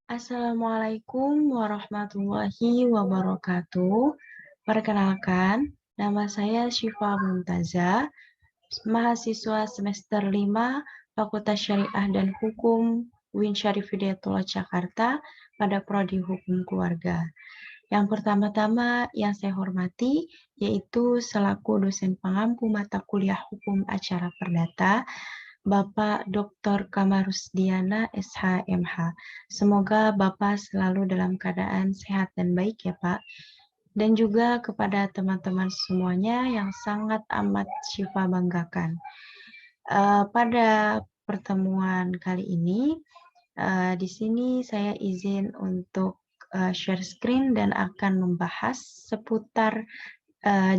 Assalamualaikum warahmatullahi wabarakatuh. Perkenalkan, nama saya Syifa Mumtaza, mahasiswa semester 5 Fakultas Syariah dan Hukum UIN Syarif Hidayatullah Jakarta pada Prodi Hukum Keluarga. Yang pertama-tama yang saya hormati yaitu selaku dosen pengampu mata kuliah Hukum Acara Perdata, Bapak Dr. Kamarusdiana SH.MH. Semoga Bapak selalu dalam keadaan sehat dan baik ya Pak. Dan juga kepada teman-teman semuanya yang sangat amat Syifa banggakan. Pada pertemuan kali ini, di sini saya izin untuk share screen dan akan membahas seputar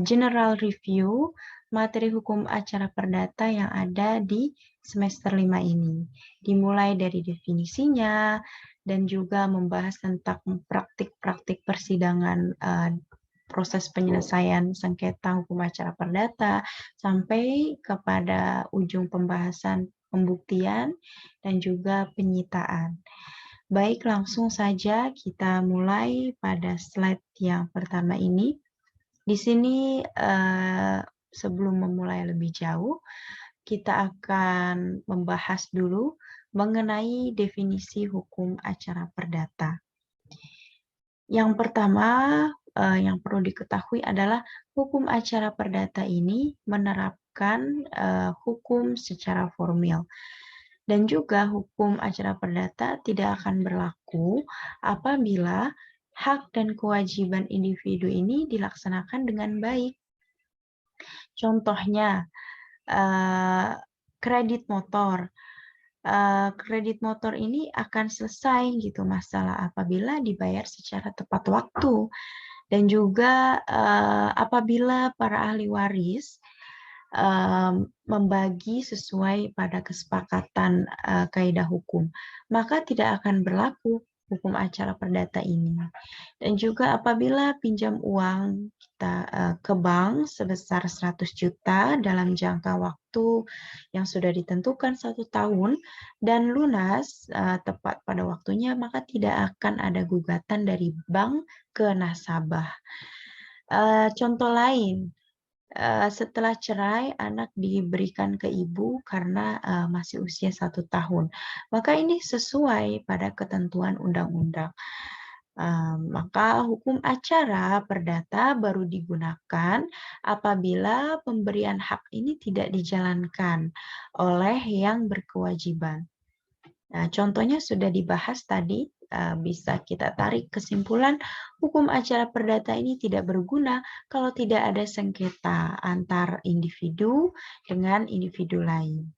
general review materi hukum acara perdata yang ada di semester 5 ini. Dimulai dari definisinya dan juga membahas tentang praktik-praktik persidangan proses penyelesaian sengketa hukum acara perdata sampai kepada ujung pembahasan pembuktian dan juga penyitaan. Baik, langsung saja kita mulai pada slide yang pertama ini. Di sini sebelum memulai lebih jauh, kita akan membahas dulu mengenai definisi hukum acara perdata. Yang pertama yang perlu diketahui adalah hukum acara perdata ini menerapkan hukum secara formil. Dan juga hukum acara perdata tidak akan berlaku apabila hak dan kewajiban individu ini dilaksanakan dengan baik. Contohnya, kredit motor. Kredit motor ini akan selesai gitu masalah apabila dibayar secara tepat waktu. Dan juga apabila para ahli waris membagi sesuai pada kesepakatan kaidah hukum, maka tidak akan berlaku hukum acara perdata ini. Dan juga apabila pinjam uang kita ke bank sebesar 100 juta dalam jangka waktu yang sudah ditentukan 1 tahun dan lunas tepat pada waktunya, maka tidak akan ada gugatan dari bank ke nasabah. Contoh lain, setelah cerai, anak diberikan ke ibu karena masih usia 1 tahun. Maka ini sesuai pada ketentuan undang-undang. Maka hukum acara perdata baru digunakan apabila pemberian hak ini tidak dijalankan oleh yang berkewajiban. Nah, contohnya sudah dibahas tadi, bisa kita tarik kesimpulan hukum acara perdata ini tidak berguna kalau tidak ada sengketa antar individu dengan individu lain.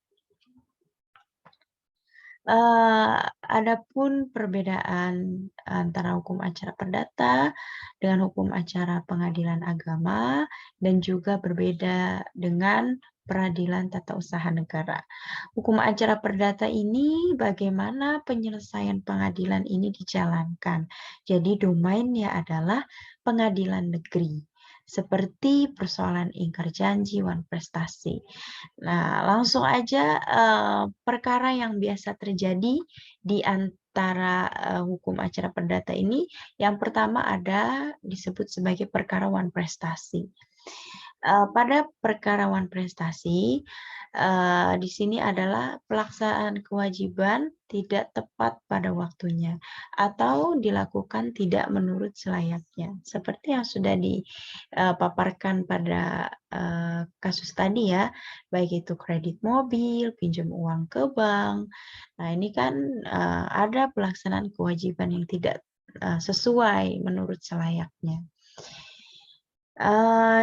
Adapun perbedaan antara hukum acara perdata dengan hukum acara pengadilan agama dan juga berbeda dengan peradilan tata usaha negara. Hukum acara perdata ini bagaimana penyelesaian pengadilan ini dijalankan. Jadi domainnya adalah pengadilan negeri. Seperti persoalan ingkar janji, wan prestasi. Nah, langsung aja perkara yang biasa terjadi di antara hukum acara perdata ini, yang pertama ada disebut sebagai perkara wan prestasi. Pada perkara wan prestasi, di sini adalah pelaksanaan kewajiban tidak tepat pada waktunya atau dilakukan tidak menurut selayaknya. Seperti yang sudah dipaparkan pada kasus tadi ya, baik itu kredit mobil, pinjam uang ke bank. Nah, ini kan ada pelaksanaan kewajiban yang tidak sesuai menurut selayaknya.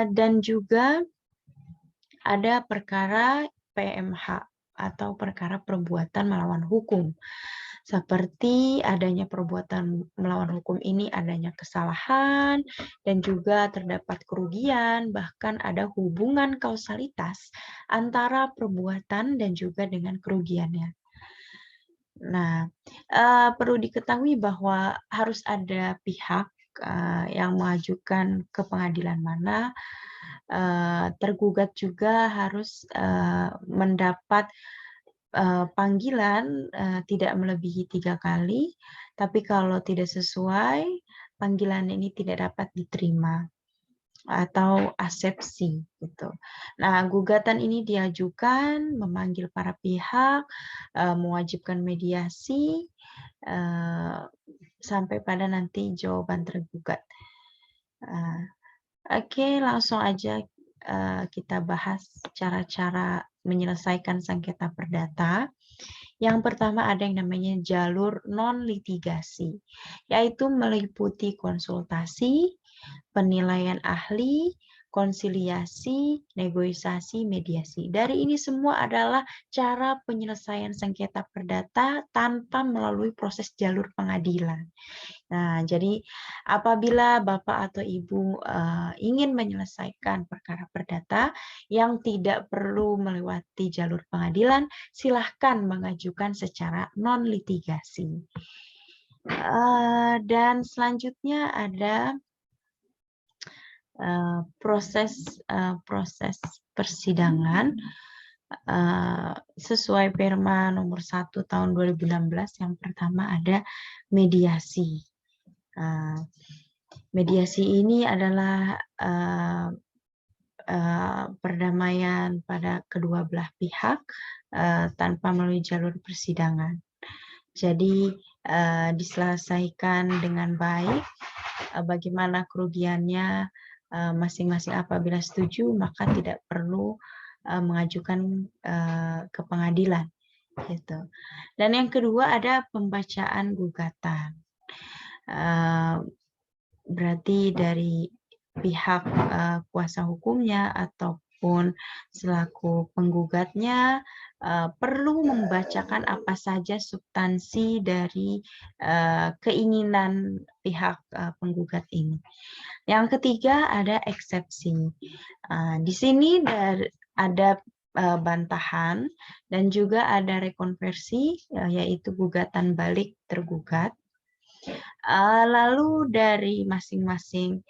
Dan juga ada perkara PMH atau perkara perbuatan melawan hukum. Seperti adanya perbuatan melawan hukum ini adanya kesalahan dan juga terdapat kerugian, bahkan ada hubungan kausalitas antara perbuatan dan juga dengan kerugiannya. Nah, perlu diketahui bahwa harus ada pihak yang mengajukan ke pengadilan mana, tergugat juga harus mendapat panggilan tidak melebihi 3 kali, tapi kalau tidak sesuai, panggilan ini tidak dapat diterima atau asepsi gitu. Nah, gugatan ini diajukan memanggil para pihak, mewajibkan mediasi sampai pada nanti jawaban tergugat. Oke, langsung aja kita bahas cara-cara menyelesaikan sengketa perdata. Yang pertama ada yang namanya jalur non-litigasi, yaitu meliputi konsultasi, penilaian ahli, konsiliasi, negosiasi, mediasi. Dari ini semua adalah cara penyelesaian sengketa perdata tanpa melalui proses jalur pengadilan. Nah, jadi apabila Bapak atau Ibu ingin menyelesaikan perkara perdata yang tidak perlu melewati jalur pengadilan, silahkan mengajukan secara non-litigasi. Dan selanjutnya ada proses persidangan sesuai Perma nomor 1 tahun 2016. Yang pertama ada mediasi. Mediasi ini adalah perdamaian pada kedua belah pihak tanpa melalui jalur persidangan. Jadi diselesaikan dengan baik, bagaimana kerugiannya masing-masing. Apabila setuju, maka tidak perlu mengajukan ke pengadilan. Gitu. Dan yang kedua ada pembacaan gugatan. Berarti dari pihak kuasa hukumnya ataupun selaku penggugatnya perlu membacakan apa saja substansi dari keinginan pihak penggugat ini. Yang ketiga ada eksepsi. Di sini ada bantahan dan juga ada rekonversi, yaitu gugatan balik tergugat. Lalu dari masing-masing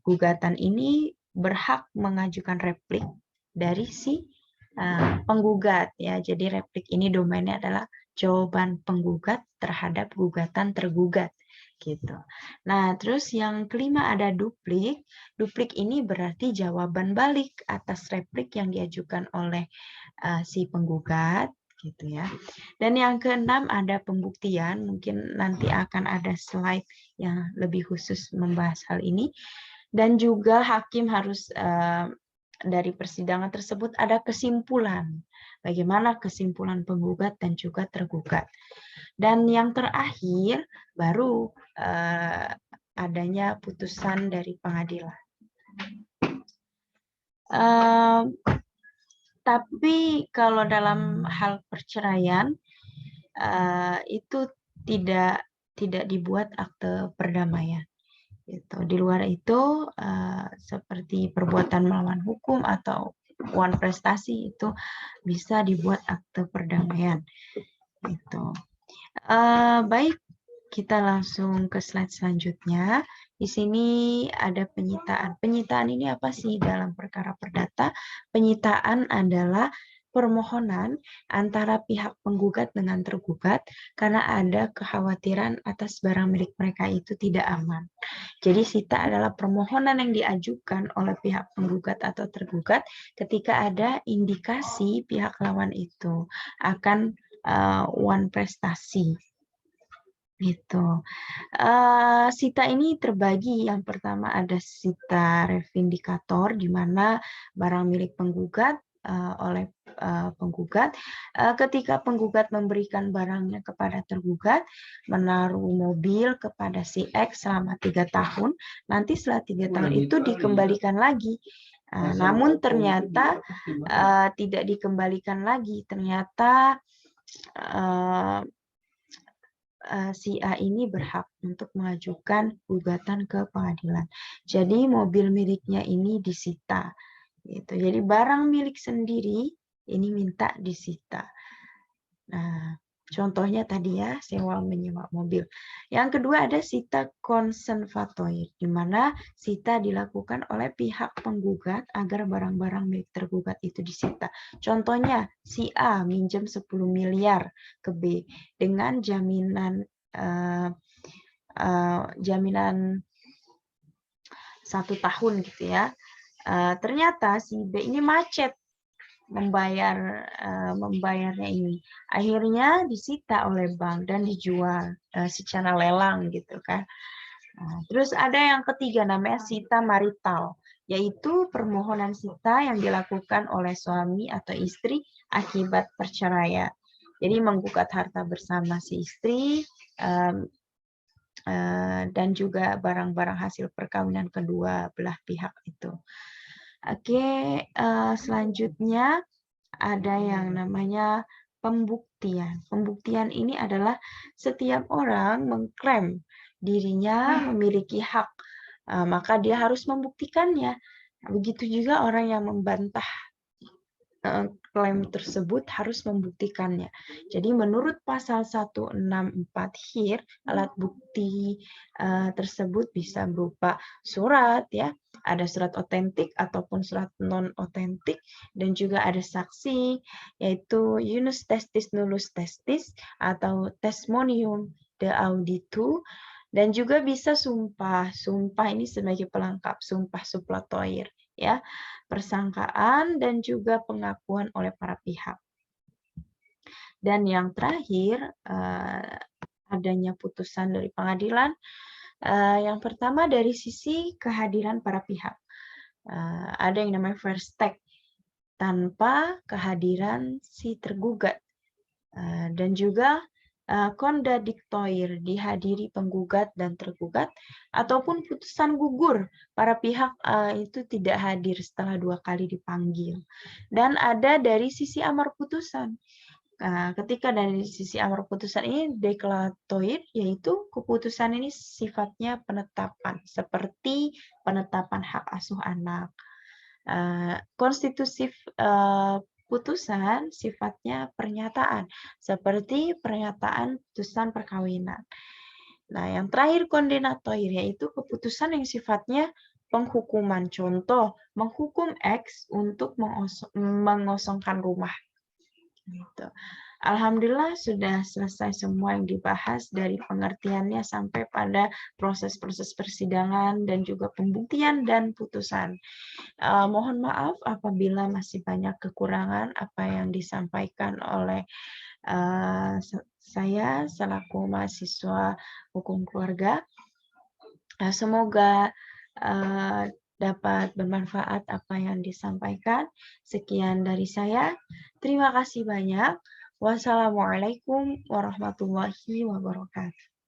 gugatan ini berhak mengajukan replik dari si penggugat, ya. Jadi replik ini domainnya adalah jawaban penggugat terhadap gugatan tergugat, gitu. Nah, terus yang kelima ada duplik. Duplik ini berarti jawaban balik atas replik yang diajukan oleh si penggugat, gitu ya. Dan yang keenam ada pembuktian, mungkin nanti akan ada slide yang lebih khusus membahas hal ini. Dan juga hakim harus dari persidangan tersebut ada kesimpulan, bagaimana kesimpulan penggugat dan juga tergugat. Dan yang terakhir baru adanya putusan dari pengadilan. Tapi kalau dalam hal perceraian itu tidak dibuat akte perdamaian. Gitu. Di luar itu seperti perbuatan melawan hukum atau uang prestasi itu bisa dibuat akte perdamaian. Gitu. Baik, kita langsung ke slide selanjutnya. Di sini ada penyitaan. Penyitaan ini apa sih dalam perkara perdata? Penyitaan adalah permohonan antara pihak penggugat dengan tergugat karena ada kekhawatiran atas barang milik mereka itu tidak aman. Jadi sita adalah permohonan yang diajukan oleh pihak penggugat atau tergugat ketika ada indikasi pihak lawan itu akan uang prestasi. Gitu. Sita ini terbagi, yang pertama ada sita revindikator, di mana barang milik penggugat oleh penggugat. Ketika penggugat memberikan barangnya kepada tergugat, menaruh mobil kepada si X selama 3 tahun, nanti setelah 3 tahun itu dikembalikan lagi. Namun ternyata tidak dikembalikan lagi, ternyata si A ini berhak untuk mengajukan gugatan ke pengadilan. Jadi mobil miliknya ini disita. Gitu. Jadi barang milik sendiri ini minta disita. Nah, Contohnya tadi ya, sewa menyewa mobil. Yang kedua ada sita konservatoir, di mana sita dilakukan oleh pihak penggugat agar barang-barang milik tergugat itu disita. Contohnya, si A minjem 10 miliar ke B dengan jaminan jaminan 1 tahun gitu ya. Ternyata si B ini macet membayarnya ini. Akhirnya disita oleh bank dan dijual secara lelang gitu kan. Terus ada yang ketiga namanya sita marital, yaitu permohonan sita yang dilakukan oleh suami atau istri akibat perceraian. Jadi menggugat harta bersama si istri dan juga barang-barang hasil perkawinan kedua belah pihak itu. Oke, selanjutnya ada yang namanya pembuktian. Pembuktian ini adalah setiap orang mengklaim dirinya memiliki hak, maka dia harus membuktikannya. Begitu juga orang yang membantah klaim tersebut harus membuktikannya. Jadi menurut pasal 164 HIR, alat bukti tersebut bisa berupa surat ya, ada surat otentik ataupun surat non otentik, dan juga ada saksi yaitu ius testis nullus testis atau testimonium de auditu, dan juga bisa sumpah. Sumpah ini sebagai pelengkap, sumpah suppletoir ya, persangkaan dan juga pengakuan oleh para pihak. Dan yang terakhir, adanya putusan dari pengadilan. Yang pertama dari sisi kehadiran para pihak. Ada yang namanya first take tanpa kehadiran si tergugat. Dan juga kontradiktoir dihadiri penggugat dan tergugat, ataupun putusan gugur, para pihak itu tidak hadir setelah 2 kali dipanggil. Dan ada dari sisi amar putusan. Ketika dari sisi amar putusan ini deklaratoir, yaitu keputusan ini sifatnya penetapan, seperti penetapan hak asuh anak. Konstitusi putusan sifatnya pernyataan, seperti pernyataan putusan perkawinan. Nah, yang terakhir kondenatoir, yaitu keputusan yang sifatnya penghukuman. Contoh, menghukum X untuk mengosongkan rumah. Gitu. Alhamdulillah sudah selesai semua yang dibahas dari pengertiannya sampai pada proses-proses persidangan dan juga pembuktian dan putusan. Mohon maaf apabila masih banyak kekurangan apa yang disampaikan oleh saya selaku mahasiswa hukum keluarga. Semoga dapat bermanfaat apa yang disampaikan. Sekian dari saya. Terima kasih banyak. Wassalamualaikum warahmatullahi wabarakatuh.